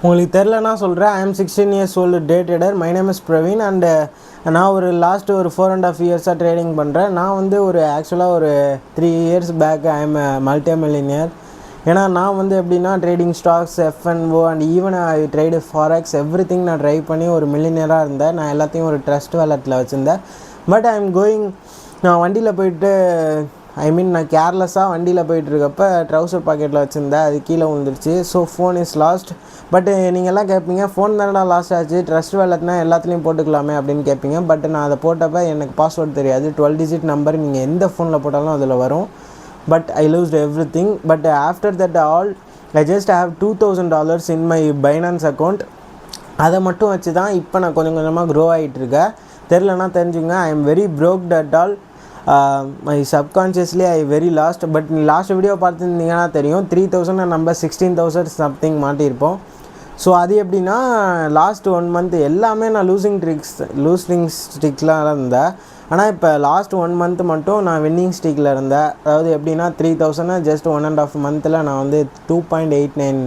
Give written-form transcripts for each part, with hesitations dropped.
உங்களுக்கு தெரிலனா சொல்கிறேன். I am 16 years old day trader. My name is Praveen. And நான் ஒரு லாஸ்ட் ஒரு 4.5 yearsஸாக ட்ரேடிங் பண்ணுறேன். நான் வந்து ஒரு ஆக்சுவலாக ஒரு 3 years back I am multi millionaire. ஏன்னா நான் வந்து எப்படின்னா trading stocks, F and O and even I trade forex everything நான் ட்ரை பண்ணி ஒரு மில்லியனராக இருந்தேன். நான் எல்லாத்தையும் ஒரு ட்ரஸ்ட் வாலெட்டில் வச்சுருந்தேன். பட் ஐ எம் கோயிங், நான் வண்டியில் போயிட்டு நான் கேர்லெஸ்ஸாக வண்டியில் போயிட்டுருக்கப்ப ட்ரௌசர் பாக்கெட்டில் வச்சுருந்தேன், அது கீழே விழுந்துருச்சு. So phone is last. But நீங்கள் எல்லாம் கேட்பீங்க, ஃபோன் தானடா லாஸ்ட் ஆச்சு, ட்ரஸ்ட் வேலட்னா எல்லாத்துலேயும் போட்டுக்கலாமே அப்படின்னு கேட்பீங்க. பட் நான் அதை போட்டப்போ எனக்கு பாஸ்வேர்ட் தெரியாது. 12 digit நம்பர் நீங்கள் எந்த ஃபோனில் போட்டாலும் அதில் வரும். But I லூஸ்ட் everything. But after that all I just have $2,000 in my finance account. அதை மட்டும் வச்சு தான் இப்போ நான் கொஞ்சம் கொஞ்சமாக க்ரோ ஆகிட்டுருக்கேன். தெரிலனா தெரிஞ்சுங்க, I am very broke at all. My subconsciously I very lost. But நீ லாஸ்ட் வீடியோ பார்த்துருந்தீங்கன்னா தெரியும், 3,000 நம்ம 16,000 சம்திங் மாட்டியிருப்போம். ஸோ அது எப்படின்னா லாஸ்ட் 1 month எல்லாமே நான் லூசிங் ஸ்ட்ரிக்ஸ்லாம் இருந்தேன். ஆனால் இப்போ லாஸ்ட் 1 month மட்டும் நான் வின்னிங் ஸ்ட்ரிக்கில் இருந்தேன். அதாவது எப்படின்னா 3,000 ஜஸ்ட் 1.5 monthல நான் வந்து 2.89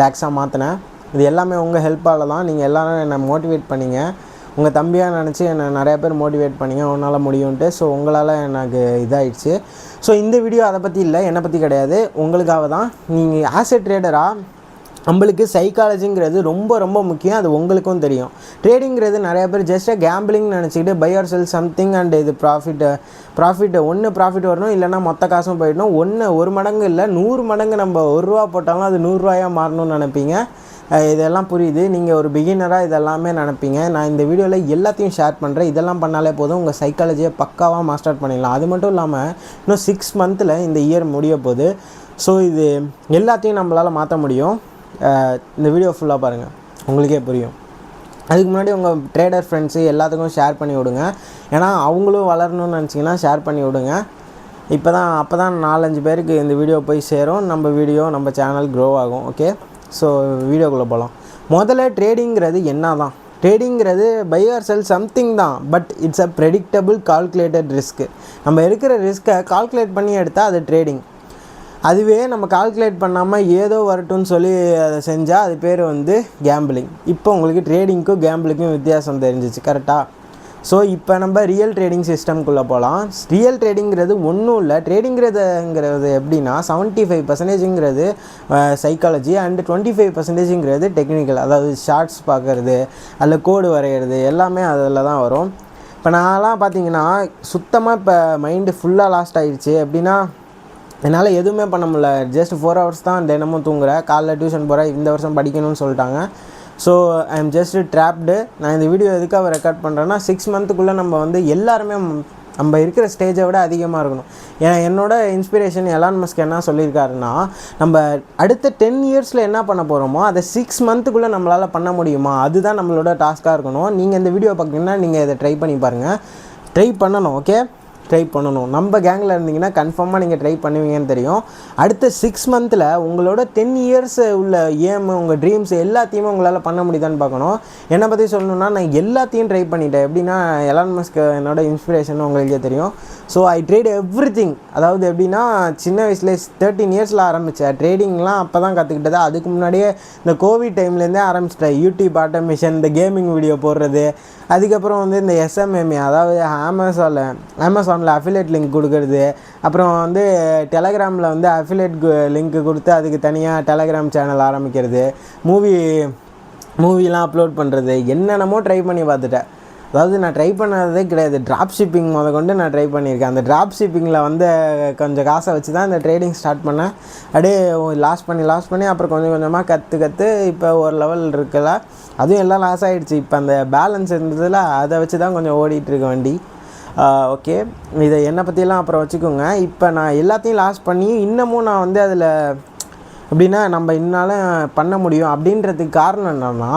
lakhs மாற்றினேன். இது எல்லாமே உங்கள் ஹெல்ப்பால் தான். நீங்கள் எல்லோரும் என்னை மோட்டிவேட் பண்ணிங்க, உங்கள் தம்பியாக நினச்சி என்னை நிறையா பேர் மோட்டிவேட் பண்ணிங்க, உன்னால் முடியும்ன்ட்டு. ஸோ உங்களால் எனக்கு இதாகிடுச்சு. ஸோ இந்த வீடியோ அதை பற்றி இல்லை, என்னை பற்றி கிடையாது, உங்களுக்காக தான். நீங்கள் ஆஸ் எ ட்ரேடராக நம்மளுக்கு சைக்காலஜிங்கிறது ரொம்ப ரொம்ப முக்கியம். அது உங்களுக்கும் தெரியும். ட்ரேடிங்கிறது நிறையா பேர் ஜஸ்ட்டாக கேம்பிளிங் நினச்சிக்கிட்டு buy or sell something and இது ப்ராஃபிட் ஒன்று ப்ராஃபிட் வரணும், இல்லைனா மொத்த காசும் போயிடணும். 1 மடங்கு இல்லை 100 மடங்கு நம்ம ₹1 போட்டாலும் அது ₹100 மாறணும்னு நினைப்பீங்க. இதெல்லாம் புரியுது. நீங்கள் ஒரு பிகினராக இதெல்லாமே நினைப்பீங்க. நான் இந்த வீடியோவில் எல்லாத்தையும் ஷேர் பண்ணுறேன். இதெல்லாம் பண்ணாலே போதும், உங்கள் சைக்காலஜியை பக்காவாக மாஸ்டர் பண்ணிடலாம். அது மட்டும் இல்லாமல் இன்னும் 6 monthல இந்த இயர் முடிய போகுது. ஸோ இது எல்லாத்தையும் நம்மளால் மாற்ற முடியும். இந்த வீடியோ ஃபுல்லாக பாருங்கள், உங்களுக்கே புரியும். அதுக்கு முன்னாடி உங்கள் ட்ரேடர் ஃப்ரெண்ட்ஸு எல்லாத்துக்கும் ஷேர் பண்ணி விடுங்க. ஏன்னா அவங்களும் வளரணும்னு நினச்சிங்கன்னா ஷேர் பண்ணி விடுங்க. அப்போ தான் 4-5 பேருக்கு இந்த வீடியோ போய் சேரும். நம்ம சேனல் க்ரோ ஆகும். ஓகே, ஸோ வீடியோக்குள்ளே போகலாம். முதல்ல ட்ரேடிங்கிறது என்ன தான்? ட்ரேடிங்கிறது பை ஆர் செல் சம்திங் தான். But it's a predictable calculated risk. நம்ம இருக்கிற ரிஸ்க்கை கால்குலேட் பண்ணி எடுத்தால் அது ட்ரேடிங். அதுவே நம்ம கால்குலேட் பண்ணாமல் ஏதோ வரட்டும்னு சொல்லி அதை செஞ்சால் அது பேர் வந்து கேம்பிளிங். இப்போ உங்களுக்கு ட்ரேடிங்க்கும் கேம்பிளிங்க்கும் வித்தியாசம் தெரிஞ்சிச்சு, கரெக்டாக? ஸோ இப்போ நம்ம ரியல் ட்ரேடிங் சிஸ்டம்குள்ளே போகலாம். ரியல் ட்ரேடிங்கிறது ஒன்றும் இல்லை. ட்ரேடிங்கிறது எப்படின்னா 75%ங்கிறது சைக்காலஜி அண்டு 25%ங்கிறது டெக்னிக்கல். அதாவது ஷார்ட்ஸ் பார்க்குறது, அதில் கோடு வரைகிறது எல்லாமே அதில் தான் வரும். இப்போ நான்லாம் பார்த்தீங்கன்னா சுத்தமாக இப்போ மைண்டு ஃபுல்லாக லாஸ்ட் ஆகிடுச்சு. எப்படின்னா என்னால் எதுவுமே பண்ண முடியல. ஜஸ்ட் 4 hours தான் தினமும் தூங்குறேன். காலைல டியூஷன் போகிறேன். இந்த வருஷம் படிக்கணும்னு சொல்லிட்டாங்க. So I am just dropped. நான் இந்த வீடியோ எதுக்காக ரெக்கார்ட் பண்ணுறேன்னா 6 monthக்குள்ளே நம்ம வந்து எல்லாருமே நம்ம இருக்கிற ஸ்டேஜை விட அதிகமாக இருக்கணும். ஏன்னா என்னோட இன்ஸ்பிரேஷன் எலான் மஸ்க் என்ன சொல்லியிருக்காருன்னா, நம்ம அடுத்த 10 yearsல என்ன பண்ண போகிறோமோ அதை 6 monthக்குள்ளே நம்மளால் பண்ண முடியுமா, அதுதான் நம்மளோட டாஸ்க்காக இருக்கணும். நீங்கள் இந்த வீடியோ பார்த்தீங்கன்னா நீங்கள் இதை ட்ரை பண்ணி பாருங்கள். ட்ரை பண்ணணும். ஓகே, ட்ரை பண்ணணும். நம்ம கேங்கில் இருந்தீங்கன்னா கன்ஃபார்மாக நீங்கள் ட்ரை பண்ணுவீங்கன்னு தெரியும். அடுத்த 6 monthல உங்களோட 10 years உள்ள ஏம், உங்கள் ட்ரீம்ஸ் எல்லாத்தையுமே உங்களால் பண்ண முடியுதான்னு பார்க்கணும். என்னை பற்றி சொல்லணுன்னா நான் எல்லாத்தையும் ட்ரை பண்ணிட்டேன். எப்படின்னா எலான் மஸ்க் என்னோட இன்ஸ்பிரேஷன் உங்களுக்கே தெரியும். So I trade everything. அதாவது எப்படின்னா சின்ன வயசுல 13 yearsல ஆரம்பித்தேன் ட்ரேடிங்லாம். அப்போ தான் கற்றுக்கிட்டது. அதுக்கு முன்னாடியே இந்த கோவிட் டைம்லேருந்தே ஆரம்பிச்சிட்டேன். யூடியூப் ஆட்டோமேஷன், இந்த கேமிங் வீடியோ போடுறது, அதுக்கப்புறம் வந்து இந்த எஸ்எம்எம்ஏ, அதாவது அமேசானில் அஃபிலியேட் லிங்க் கொடுக்கறது, அப்புறம் வந்து டெலகிராமில் வந்து அஃபிலியேட் லிங்க் கொடுத்து அதுக்கு தனியாக டெலகிராம் சேனல் ஆரம்பிக்கிறது, மூவிலாம் அப்லோட் பண்ணுறது, என்னென்னமோ ட்ரை பண்ணி பார்த்துட்டேன். அதாவது நான் ட்ரை பண்ணதே கிடையாது. ட்ராப் ஷிப்பிங் கொண்டு நான் ட்ரை பண்ணியிருக்கேன். அந்த ட்ராப் ஷிப்பிங்கில் வந்து கொஞ்சம் காசை வச்சு தான் இந்த ட்ரேடிங் ஸ்டார்ட் பண்ணேன். அப்படியே லாஸ் பண்ணி அப்புறம் கொஞ்சம் கொஞ்சமாக கற்று இப்போ ஒரு லெவல் இருக்குல்ல, அதுவும் எல்லாம் லாஸ் ஆகிடுச்சு. இப்போ அந்த பேலன்ஸ் இருந்ததில் அதை வச்சு தான் கொஞ்சம் ஓடிட்டுருக்க வண்டி. ஓகே, இதை என்னை பற்றியெல்லாம் அப்புறம் வச்சுக்கோங்க. இப்போ நான் எல்லாத்தையும் லாஸ் பண்ணி இன்னமும் நான் வந்து அதில் எப்படின்னா நம்ம என்னால் பண்ண முடியும் அப்படின்றதுக்கு காரணம் என்னென்னா,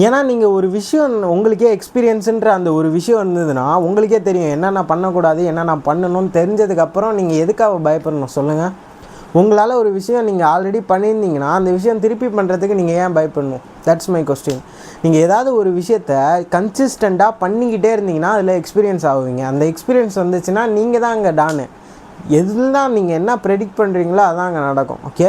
ஏன்னா நீங்கள் ஒரு விஷயம் உங்களுக்கே எக்ஸ்பீரியன்ஸுன்ற அந்த ஒரு விஷயம் இருந்ததுன்னா உங்களுக்கே தெரியும் என்னென்ன பண்ணக்கூடாது, என்னென்ன பண்ணணும்னு தெரிஞ்சதுக்கப்புறம் நீங்கள் எதுக்காக பயப்படணும் சொல்லுங்கள்? உங்களால் ஒரு விஷயம் நீங்கள் ஆல்ரெடி பண்ணியிருந்தீங்கன்னா அந்த விஷயம் திருப்பி பண்ணுறதுக்கு நீங்கள் ஏன் பயப்படணும்? That's my question. நீங்கள் ஏதாவது ஒரு விஷயத்தை கன்சிஸ்டண்ட்டாக பண்ணிக்கிட்டே இருந்தீங்கன்னா அதில் எக்ஸ்பீரியன்ஸ் ஆகுவீங்க. அந்த எக்ஸ்பீரியன்ஸ் வந்துச்சுன்னா நீங்கள் தான் அங்கே டானு. எதுதான் நீங்கள் என்ன ப்ரெடிக்ட் பண்ணுறீங்களோ அதான் அங்கே நடக்கும். ஓகே,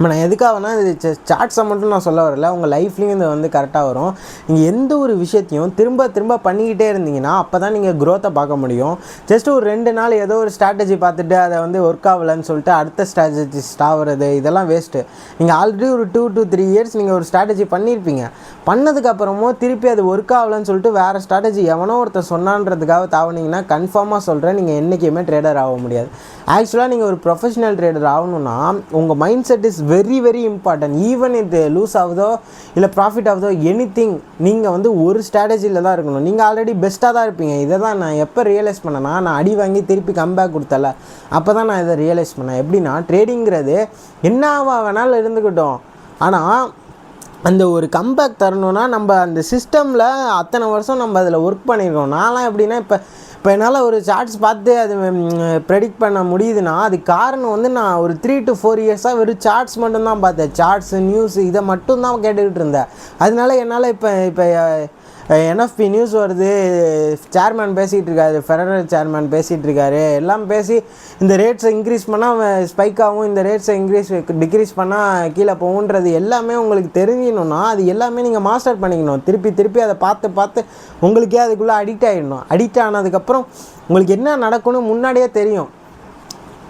நான் எதுக்காகனா இது சார்ட்ஸை மட்டும் நான் சொல்ல வரல, உங்கள் லைஃப்லேயும் இது வந்து கரெக்டாக வரும். நீங்கள் எந்த ஒரு விஷயத்தையும் திரும்ப திரும்ப பண்ணிக்கிட்டே இருந்தீங்கன்னா அப்போ தான் நீங்கள் க்ரோத்தை பார்க்க முடியும். ஜஸ்ட் ஒரு 2 நாள் ஏதோ ஒரு ஸ்ட்ராட்டஜி பார்த்துட்டு அதை வந்து ஒர்க் ஆகலைன்னு சொல்லிட்டு அடுத்த ஸ்ட்ராட்டஜிஸ்ட் ஆகிறது இதெல்லாம் வேஸ்ட்டு. நீங்கள் ஆல்ரெடி ஒரு 2 to 3 years நீங்கள் ஒரு ஸ்ட்ராட்டஜி பண்ணியிருப்பீங்க. பண்ணதுக்கப்புறமும் திருப்பி அது ஒர்க் ஆகலைன்னு சொல்லிட்டு வேறு ஸ்ட்ராட்டஜி எவனோ ஒருத்தர் சொன்னான்றதுக்காக தாவினீங்கன்னா கன்ஃபார்மாக சொல்கிறேன், நீங்கள் என்றைக்குமே ட்ரேடர் ஆக முடியாது. ஆக்சுவலாக நீங்கள் ஒரு ப்ரொஃபஷனல் ட்ரேடர் ஆகணும்னா உங்கள் mind set is very very important. Even இது லூஸ் ஆகுதோ இல்லை ப்ராஃபிட் ஆகுதோ எனிதிங், நீங்கள் வந்து ஒரு ஸ்ட்ராட்டஜியில் தான் இருக்கணும். நீங்கள் ஆல்ரெடி பெஸ்ட்டாக தான் இருப்பீங்க. இதை தான் நான் எப்போ ரியலைஸ் பண்ணேன்னா, நான் அடி வாங்கி திருப்பி கம்பேக் கொடுத்தல, அப்போ தான் நான் இதை ரியலைஸ் பண்ணேன். எப்படின்னா ட்ரேடிங்கிறது என்னவா வேணாலும் இருந்துக்கிட்டோம், ஆனால் அந்த ஒரு கம்பேக் தரணுன்னா நம்ம அந்த சிஸ்டமில் அத்தனை வருஷம் நம்ம அதில் ஒர்க் பண்ணியிருக்கோம். நான்லாம் எப்படின்னா இப்போ என்னால் ஒரு சார்ட்ஸ் பார்த்து அது ப்ரெடிக்ட் பண்ண முடியுதுன்னா அது காரணம் வந்து நான் ஒரு 3 to 4 years வெறும் சார்ட்ஸ் மட்டும்தான் பார்த்தேன். சார்ட்ஸு நியூஸ் இதை மட்டும்தான் கேட்டுக்கிட்டு இருந்தேன். அதனால என்னால் இப்போ என்எஃப்பி நியூஸ் வருது, சேர்மேன் பேசிகிட்டு இருக்காரு, ஃபெடரல் சேர்மேன் பேசிகிட்டு இருக்காரு, எல்லாம் பேசி இந்த ரேட்ஸை இன்க்ரீஸ் பண்ணால் ஸ்பைக் ஆகும், இந்த ரேட்ஸை டிக்ரீஸ் பண்ணால் கீழே போகுன்றது எல்லாமே உங்களுக்கு தெரிஞ்சிடணும்னா அது எல்லாமே நீங்கள் மாஸ்டர் பண்ணிக்கணும். திருப்பி அதை பார்த்து உங்களுக்கே அதுக்குள்ளே அடிக்ட் ஆகிடணும். அடிக்ட் ஆனதுக்கப்புறம் உங்களுக்கு என்ன நடக்கும்னு முன்னாடியே தெரியும்.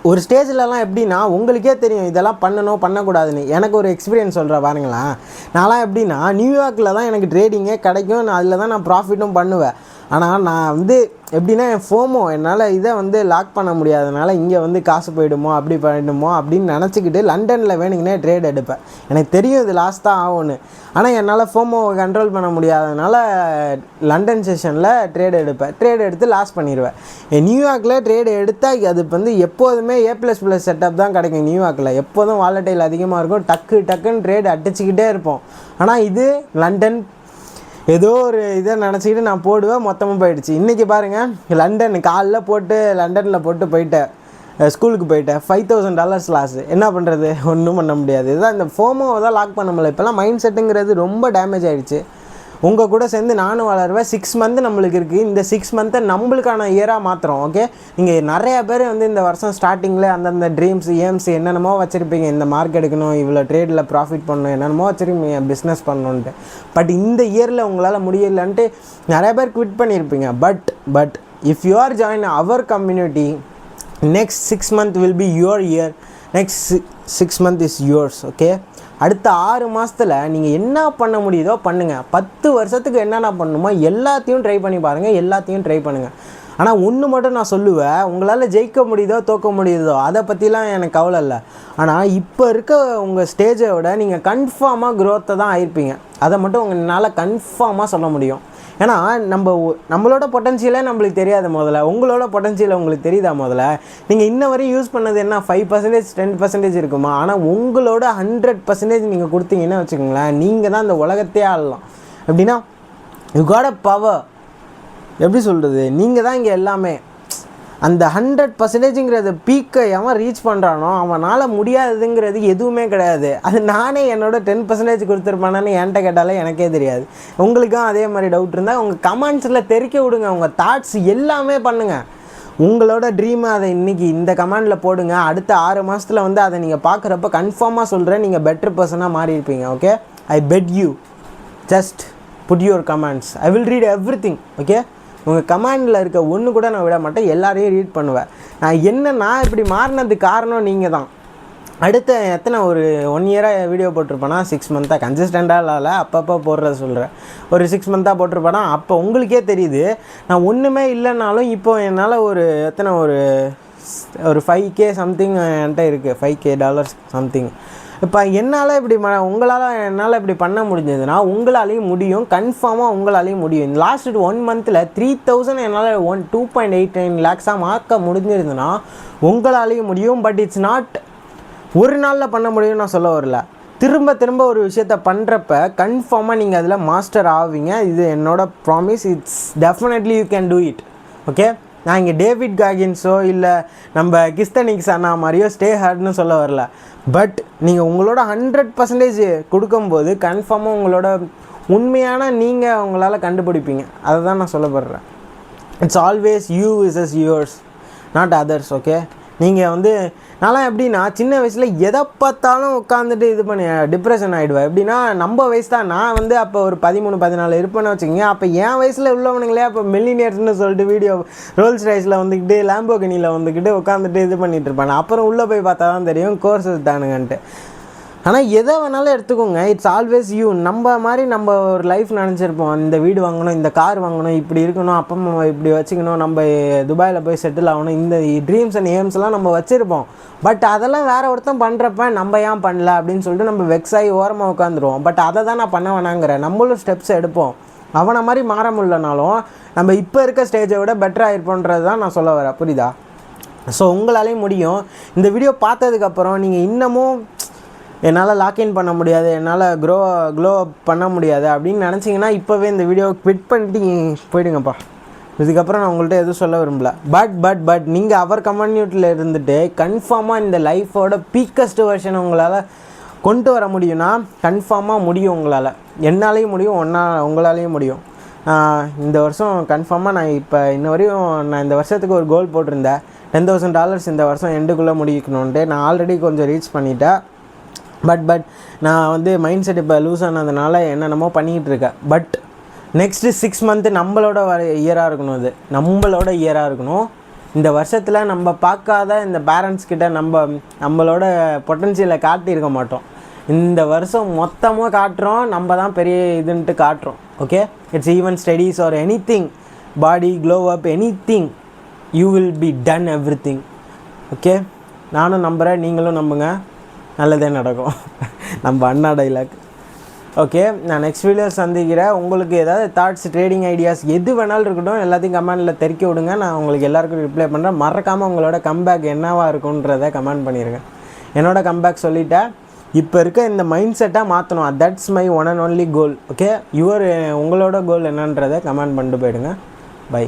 ஒரு ஸ்டேஜ்லலாம் எப்படின்னா உங்களுக்கே தெரியும் இதெல்லாம் பண்ணணும் பண்ணக்கூடாதுன்னு. எனக்கு ஒரு எக்ஸ்பீரியன்ஸ் சொல்கிறேன் பாருங்களேன். நான்லாம் எப்படின்னா நியூயார்க்கில் தான் எனக்கு ட்ரேடிங்கே கிடைக்கும், நான் அதில் தான் நான் ப்ராஃபிட்டும் பண்ணுவேன். ஆனால் நான் வந்து எப்படின்னா என் ஃபோமோ என்னால் இதை வந்து லாக் பண்ண முடியாதனால இங்கே வந்து காசு போயிடுமோ அப்படி போயிடுமோ அப்படின்னு நினச்சிக்கிட்டு லண்டனில் வேணுங்கன்னே ட்ரேட் எடுப்பேன். எனக்கு தெரியும் இது லாஸ் தான் ஆகும்னு. ஆனால் என்னால் ஃபோமோவை கண்ட்ரோல் பண்ண முடியாதனால லண்டன் செஷனில் ட்ரேட் எடுப்பேன். ட்ரேட் எடுத்து லாஸ் பண்ணிடுவேன். நியூயார்க்கில் ட்ரேடு எடுத்தால் அது வந்து எப்போதுமே A++ செட்டப் தான் கிடைக்கும். நியூயார்க்கில் எப்போதும் வாலட்டைல் அதிகமாக இருக்கும், டக்குன்னு ட்ரேடு அடிச்சுக்கிட்டே இருப்போம். ஆனால் இது லண்டன் ஏதோ ஒரு இதை நினச்சிக்கிட்டு நான் போடுவேன், மொத்தமாக போயிடுச்சு. இன்றைக்கி பாருங்கள், லண்டன் காலைல போட்டு லண்டனில் போயிட்டேன், ஸ்கூலுக்கு போயிட்டேன், $5,000 லாஸ். என்ன பண்ணுறது, ஒன்றும் பண்ண முடியாது. இதுதான் இந்த ஃபோமோவை தான் லாக் பண்ண முடியல. இப்போல்லாம் மைண்ட் செட்டுங்கிறது ரொம்ப டேமேஜ் ஆகிடுச்சு. உங்கள் கூட சேர்ந்து நானும் வளருவேன். 6 month நம்மளுக்கு இருக்குது. இந்த 6 month நம்மளுக்கான இயராக மாத்திரம். ஓகே, நீங்கள் நிறையா பேர் வந்து இந்த வருஷம் ஸ்டார்டிங்கில் அந்தந்த ட்ரீம்ஸ் ஏம்ஸ் என்னென்னமோ வச்சுருப்பீங்க. இந்த மார்க் எடுக்கணும், இவ்வளோ ட்ரேடில் ப்ராஃபிட் பண்ணணும், என்னென்னமோ வச்சுருப்பீங்க, பிஸ்னஸ் பண்ணணுன்ட்டு. பட் இந்த இயரில் உங்களால் முடியலன்ட்டு நிறைய பேர் குவிட் பண்ணியிருப்பீங்க. But if you are join our community, next 6 month will be your year. next 6 month is yours. Okay, அடுத்த 6 மாதத்தில் நீங்கள் என்ன பண்ண முடியுதோ பண்ணுங்கள். 10 வருஷத்துக்கு என்னென்ன பண்ணணுமோ எல்லாத்தையும் ட்ரை பண்ணி பாருங்கள், எல்லாத்தையும் ட்ரை பண்ணுங்கள். ஆனால் ஒன்று மட்டும் நான் சொல்லுவேன், உங்களால் ஜெயிக்க முடியுதோ தோக்க முடியுதோ அதை பற்றிலாம் எனக்கு கவலை இல்லை. ஆனால் இப்போ இருக்க உங்கள் ஸ்டேஜை விட நீங்கள் கன்ஃபார்மாக க்ரோத்தை தான் ஆயிருப்பீங்க. அதை மட்டும் உங்களால் கன்ஃபார்மாக சொல்ல முடியும். ஏன்னா நம்மளோட பொட்டன்ஷியலே நம்மளுக்கு தெரியாது. முதல்ல உங்களோட பொட்டன்ஷியல் உங்களுக்கு தெரியுதா? முதல்ல நீங்கள் இன்ன வரையும் யூஸ் பண்ணது என்ன 5% 10% இருக்குமா? ஆனால் உங்களோட 100% நீங்கள் கொடுத்தீங்கன்னா வச்சுக்கோங்களேன், நீங்கள் தான் அந்த உலகத்தையே ஆளலாம். எப்படின்னா யூ காட் அ பவர். எப்படி சொல்கிறது, நீங்கள் தான் இங்கே எல்லாமே. அந்த 100%ங்கிறது பீக்கை எவன் ரீச் பண்ணுறானோ அவனால் முடியாதுங்கிறது எதுவுமே கிடையாது. அது நானே என்னோட 10% கொடுத்துருப்பானு என்கிட்ட கேட்டாலே எனக்கே தெரியாது. உங்களுக்கும் அதே மாதிரி டவுட் இருந்தால் உங்கள் கமெண்ட்ஸில் தெரிக்க விடுங்க. உங்கள் தாட்ஸ் எல்லாமே பண்ணுங்கள். உங்களோட ட்ரீமை அதை இன்றைக்கி இந்த கமெண்டில் போடுங்க. அடுத்த 6 மாதத்தில் வந்து அதை நீங்கள் பார்க்குறப்ப கன்ஃபார்மாக சொல்கிறேன், நீங்கள் பெட்டர் பர்சனாக மாறி இருப்பீங்க. Okay, I bet you, just put your comments, I will read everything. Okay, உங்கள் கமெண்டில் இருக்க ஒன்று கூட நான் விட மாட்டேன், எல்லாரையும் ரீட் பண்ணுவேன். நான் இப்படி மாறினதுக்கு காரணம் நீங்கள் தான். அடுத்த எத்தனை ஒரு 1 year-ஆக வீடியோ போட்டிருப்பேனா, 6 month-ஆக கன்சிஸ்டண்ட்டாக இல்லை, அப்பப்போ போடுறத சொல்கிறேன். ஒரு 6 month-ஆக போட்டிருப்பேனா, அப்போ உங்களுக்கே தெரியுது நான் ஒன்றுமே இல்லைனாலும் இப்போ என்னால் ஒரு எத்தனை ஒரு 5K சம்திங் என்கிட்ட இருக்குது, $5K சம்திங். இப்போ என்னால் இப்படி என்னால் இப்படி பண்ண முடிஞ்சதுன்னா உங்களாலேயும் முடியும், கன்ஃபார்மாக உங்களாலேயும் முடியும். இந்த லாஸ்ட் 1 month-ல் 3,000 என்னால் 2.89 lakhs மார்க்க முடிஞ்சிருந்துன்னா உங்களாலேயும் முடியும். பட் இட்ஸ் நாட் ஒரு நாளில் பண்ண முடியும்னு நான் சொல்ல வரல. திரும்ப ஒரு விஷயத்த பண்ணுறப்ப கன்ஃபார்மாக நீங்கள் அதில் மாஸ்டர் ஆவீங்க. இது என்னோட promise. It's definitely you can do it. Okay, நான் இங்கே டேவிட் காகின்ஸோ இல்லை நம்ம கிஸ்தனிக்ஸ் அண்ணா மாதிரியோ ஸ்டே ஹார்ட்னு சொல்ல வரல. பட் நீங்கள் உங்களோட 100% கொடுக்கும்போது கன்ஃபார்மாக உங்களோட உண்மையான நீங்கள் உங்களால் கண்டுபிடிப்பீங்க. அதை தான் நான் சொல்லப்படுறேன். It's always you wishes yours, not others. Okay, நீங்கள் வந்து நான்லாம் எப்படின்னா சின்ன வயசில் எதை பார்த்தாலும் உட்காந்துட்டு இது பண்ணி டிப்ரெஷன் ஆகிடுவேன். எப்படின்னா நம்ம வயசு தான். நான் வந்து அப்போ ஒரு 13-14 இருப்பேன்னு வச்சுக்கோங்க. அப்போ என் வயசில் உள்ளவனுங்களே அப்போ மில்லினியர்ஸ்னு சொல்லிட்டு வீடியோ ரோல்ஸ் ரைஸில் வந்துக்கிட்டு லாம்போகினியில் வந்துக்கிட்டு உட்காந்துட்டு இது பண்ணிகிட்டு இருப்பானு. அப்புறம் உள்ளே போய் பார்த்தா தான் தெரியும் கோர்ஸஸ் தானுங்கன்ட்டு. ஆனால் எதை வேணாலும் எடுத்துக்கோங்க, இட்ஸ் ஆல்வேஸ் யூ. நம்ம மாதிரி நம்ம ஒரு லைஃப் நினச்சிருப்போம், இந்த வீடு வாங்கணும், இந்த கார் வாங்கணும், இப்படி இருக்கணும், அப்பா அம்மா இப்படி வச்சுக்கணும், நம்ம துபாயில் போய் செட்டில் ஆகணும், இந்த ட்ரீம்ஸ் அண்ட் எய்ம்ஸ்லாம் நம்ம வச்சுருப்போம். பட் அதெல்லாம் வேறு ஒருத்தன் பண்ணுறப்ப நம்ம ஏன் பண்ணல அப்படின்னு சொல்லிட்டு நம்ம வெக்ஸாகி ஓரமாக உட்காந்துருவோம். பட் அதை தான் நான் பண்ண வேணாங்கிறேன். நம்மளும் ஸ்டெப்ஸ் எடுப்போம். அவனை மாதிரி மாற முடியலனாலும் நம்ம இப்போ இருக்க ஸ்டேஜை விட பெட்டராக இருப்போன்றது தான் நான் சொல்ல வரேன். புரியுதா? ஸோ உங்களாலேயும் முடியும். இந்த வீடியோ பார்த்ததுக்கப்புறம் நீங்கள் இன்னமும் என்னால் லாக்இன் பண்ண முடியாது, என்னால் க்ளோ அப் பண்ண முடியாது அப்படின்னு நினச்சிங்கன்னா இப்போவே இந்த வீடியோவை குவிட் பண்ணிட்டு போயிடுங்கப்பா. இதுக்கப்புறம் நான் உங்கள்கிட்ட எதுவும் சொல்ல விரும்பல. பட் நீங்கள் அவர் கம்யூனிட்டியில் இருந்துட்டு கன்ஃபார்மாக இந்த லைஃபோட பீக்கஸ்ட் வெர்ஷனை உங்களால் கொண்டு வர முடியும்னா கன்ஃபார்மாக முடியும். உங்களால், என்னாலேயும் முடியும், உங்களாலேயும் முடியும். இந்த வருஷம் கன்ஃபார்மாக நான் இப்போ இன்ன வரையும் நான் இந்த வருஷத்துக்கு ஒரு கோல் போட்டிருந்தேன், $10,000 இந்த வருஷம் எண்டுக்குள்ளே முடிக்கணுன்ட்டு. நான் ஆல்ரெடி கொஞ்சம் ரீச் பண்ணிட்டேன். பட் நான் வந்து மைண்ட் செட் இப்போ லூஸ் ஆனதுனால என்னென்னமோ பண்ணிக்கிட்டு இருக்கேன். பட் நெக்ஸ்ட்டு 6 மந்த்து நம்மளோட இயராக இருக்கணும். இது நம்மளோட இயராக இருக்கணும். இந்த வருஷத்தில் நம்ம பார்க்காத இந்த பேரண்ட்ஸ்கிட்ட நம்மளோட பொட்டன்ஷியலை காட்டியிருக்க மாட்டோம். இந்த வருஷம் மொத்தமாக காட்டுறோம், நம்ம தான் பெரிய இதுன்ட்டு காட்டுறோம். Okay, it's even studies or any thing, body glow up, any thing, you will be done every thing. ஓகே, நானும் நம்புகிறேன், நீங்களும் நம்புங்க, நல்லதே நடக்கும். நம்ம அண்ணா டைலாக். ஓகே, நான் நெக்ஸ்ட் வீடியோ சந்திக்கிறேன். உங்களுக்கு ஏதாவது தாட்ஸ், ட்ரேடிங் ஐடியாஸ் எது வேணாலும் இருக்கட்டும், எல்லாத்தையும் கமெண்டில் தெரிக்க விடுங்க. நான் உங்களுக்கு எல்லாருக்கும் ரிப்ளை பண்ணுறேன். மறக்காமல் உங்களோட கம்பேக் என்னவாக இருக்குன்றதை கமெண்ட் பண்ணிடுங்க. என்னோட கம்பேக் சொல்லிட்டேன். இப்போ இருக்க இந்த மைண்ட் செட்டாக மாற்றணும். That's my one and only goal. Okay, உங்களோட கோல் என்னன்றதை கமெண்ட் பண்ணிட்டு போயிடுங்க. பை.